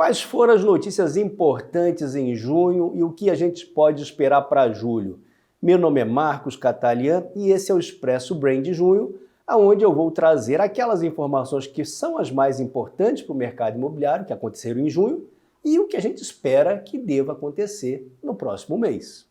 Quais foram as notícias importantes em junho e o que a gente pode esperar para julho? Meu nome é Marcos Catalian e esse é o Expresso Brain de junho, onde eu vou trazer aquelas informações que são as mais importantes para o mercado imobiliário, que aconteceram em junho, e o que a gente espera que deva acontecer no próximo mês.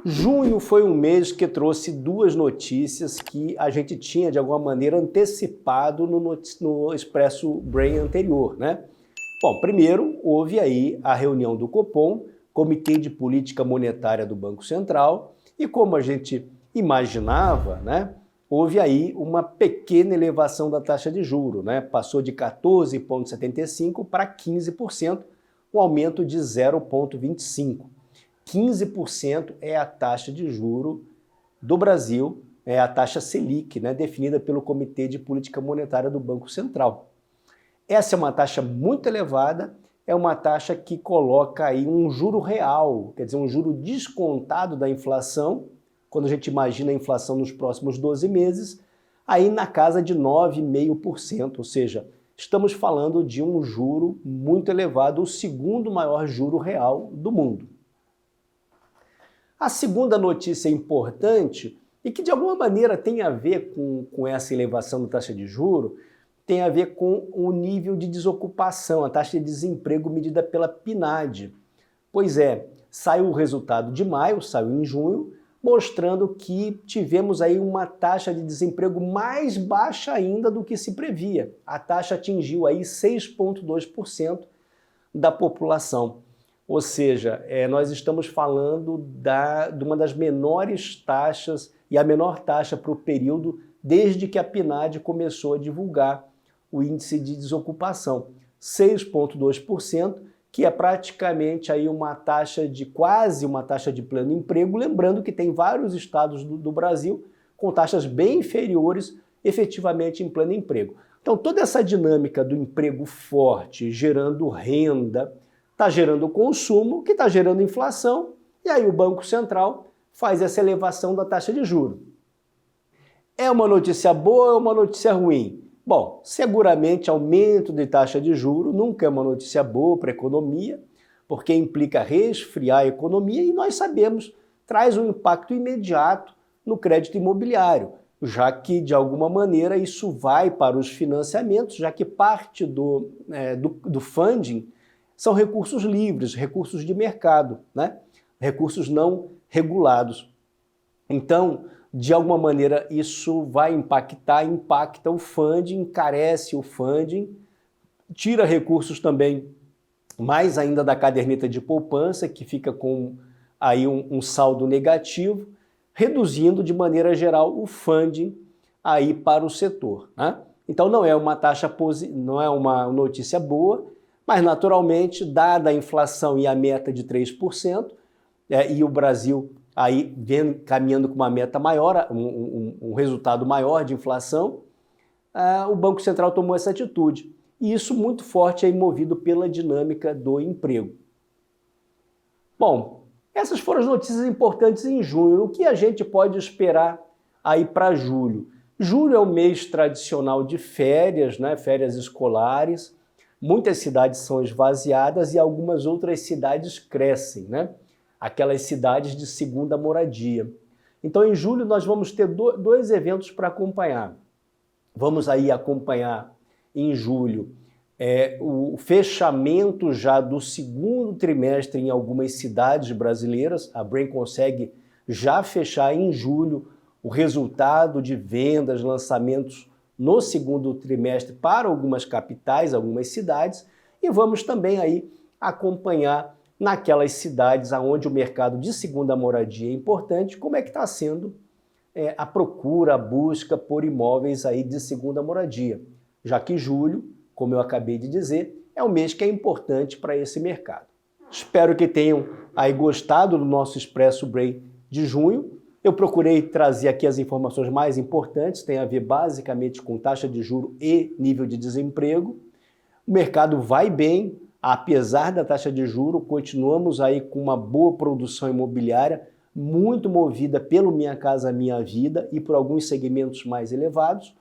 Junho foi um mês que trouxe duas notícias que a gente tinha, de alguma maneira, antecipado no Expresso Brain anterior, né? Bom, primeiro, houve aí a reunião do Copom, Comitê de Política Monetária do Banco Central, e como a gente imaginava, né, houve aí uma pequena elevação da taxa de juros, né? Passou de 14,75% para 15%, um aumento de 0,25%. 15% é a taxa de juro do Brasil, é a taxa Selic, né, definida pelo Comitê de Política Monetária do Banco Central. Essa é uma taxa muito elevada, é uma taxa que coloca aí um juro real, quer dizer, um juro descontado da inflação, quando a gente imagina a inflação nos próximos 12 meses, aí na casa de 9,5%, ou seja, estamos falando de um juro muito elevado, o segundo maior juro real do mundo. A segunda notícia importante, e que de alguma maneira tem a ver com essa elevação da taxa de juros, tem a ver com o nível de desocupação, a taxa de desemprego medida pela PNAD. Pois é, saiu o resultado de maio, saiu em junho, mostrando que tivemos aí uma taxa de desemprego mais baixa ainda do que se previa. A taxa atingiu aí 6,2% da população. Ou seja, nós estamos falando de uma das menores taxas e a menor taxa para o período desde que a PNAD começou a divulgar o índice de desocupação. 6,2%, que é praticamente aí uma taxa de quase uma taxa de pleno emprego, lembrando que tem vários estados do Brasil com taxas bem inferiores efetivamente em pleno emprego. Então toda essa dinâmica do emprego forte, gerando renda, está gerando consumo, que está gerando inflação, e aí o Banco Central faz essa elevação da taxa de juros. É uma notícia boa ou uma notícia ruim? Bom, seguramente aumento de taxa de juros nunca é uma notícia boa para a economia, porque implica resfriar a economia e nós sabemos, traz um impacto imediato no crédito imobiliário, já que de alguma maneira isso vai para os financiamentos, já que parte do funding são recursos livres, recursos de mercado, né? Recursos não regulados. Então, de alguma maneira, isso vai impacta o funding, encarece o funding, tira recursos também, mais ainda da caderneta de poupança, que fica com aí um saldo negativo, reduzindo de maneira geral o funding aí para o setor, né? Então não é não é uma notícia boa, mas, naturalmente, dada a inflação e a meta de 3%, e o Brasil aí vem caminhando com uma meta maior, um resultado maior de inflação, o Banco Central tomou essa atitude. E isso muito forte é movido pela dinâmica do emprego. Bom, essas foram as notícias importantes em junho. O que a gente pode esperar aí para julho? Julho é o mês tradicional de férias, né? Férias escolares. Muitas cidades são esvaziadas e algumas outras cidades crescem, né? Aquelas cidades de segunda moradia. Então, em julho, nós vamos ter dois eventos para acompanhar. Vamos aí acompanhar, em julho, o fechamento já do segundo trimestre em algumas cidades brasileiras. A Brain consegue já fechar em julho o resultado de vendas, lançamentos no segundo trimestre para algumas capitais, algumas cidades, e vamos também aí acompanhar naquelas cidades onde o mercado de segunda moradia é importante, como é que está sendo a procura, a busca por imóveis aí de segunda moradia, já que julho, como eu acabei de dizer, é um mês que é importante para esse mercado. Espero que tenham aí gostado do nosso Expresso Brain de junho. Eu procurei trazer aqui as informações mais importantes, tem a ver basicamente com taxa de juros e nível de desemprego. O mercado vai bem, apesar da taxa de juros, continuamos aí com uma boa produção imobiliária, muito movida pelo Minha Casa Minha Vida e por alguns segmentos mais elevados,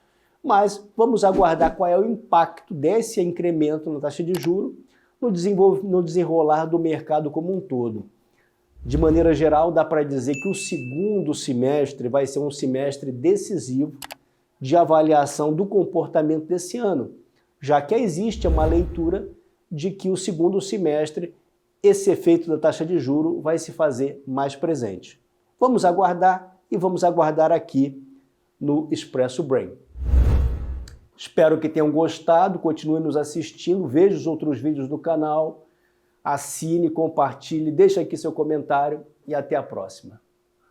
mas vamos aguardar qual é o impacto desse incremento na taxa de juros no desenrolar do mercado como um todo. De maneira geral, dá para dizer que o segundo semestre vai ser um semestre decisivo de avaliação do comportamento desse ano, já que existe uma leitura de que o segundo semestre esse efeito da taxa de juros vai se fazer mais presente. Vamos aguardar e vamos aguardar aqui no Expresso Brain. Espero que tenham gostado, continue nos assistindo, veja os outros vídeos do canal, assine, compartilhe, deixe aqui seu comentário e até a próxima.